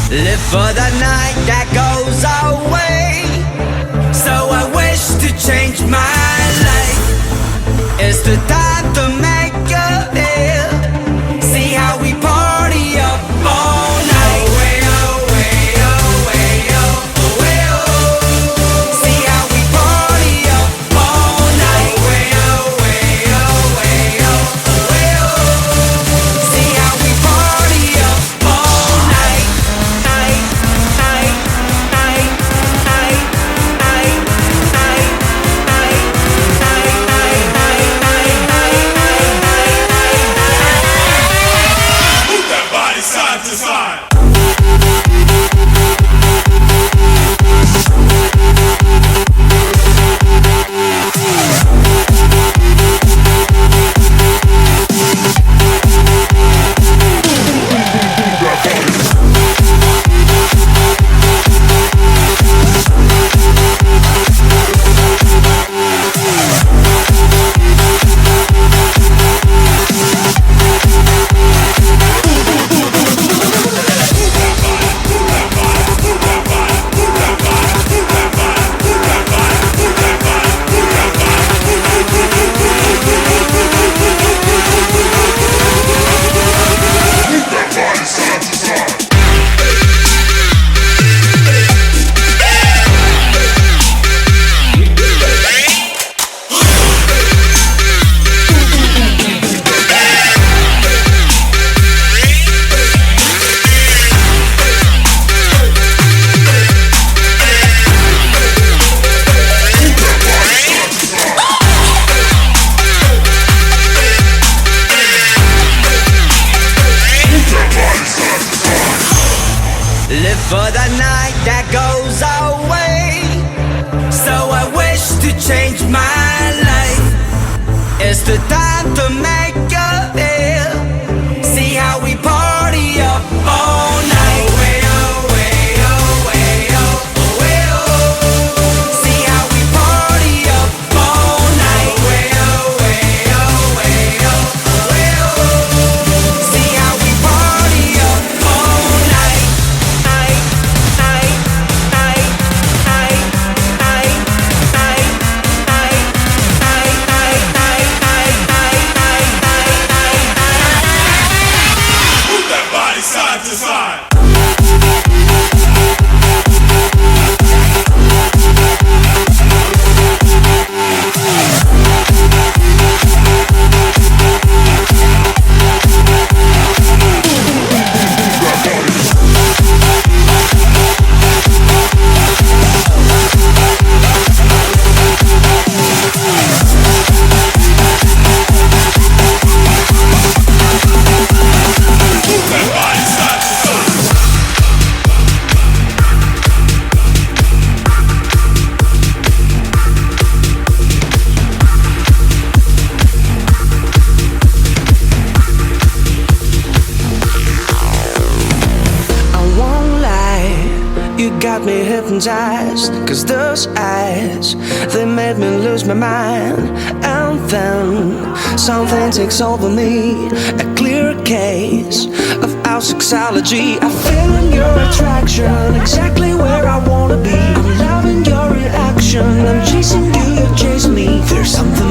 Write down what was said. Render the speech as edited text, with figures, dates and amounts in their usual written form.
Live for the night that goes away. So I wish to change my life. It's the time to make a deal. See how we party up all night. Way, oh, way, oh, way, oh, way, oh. See how we party up all night. Way, oh, way, oh, way, oh, way, oh. See how we party up all night. Side to side. Live for the night that goes away. So I wish to change my life. It's the time to make a deal. See how we party up all night. Way, oh, way, oh, way, oh, way, oh. See how we party up all night. Way, oh, way, oh, way, oh, way, oh. See how we party up all night. Side to side. You got me hypnotized, 'cause those eyes, they made me lose my mind. And then something takes over me, a clear case of our sexology. I feel your attraction, exactly where I wanna be. I'm loving your reaction, I'm chasing you, you chase me. There's something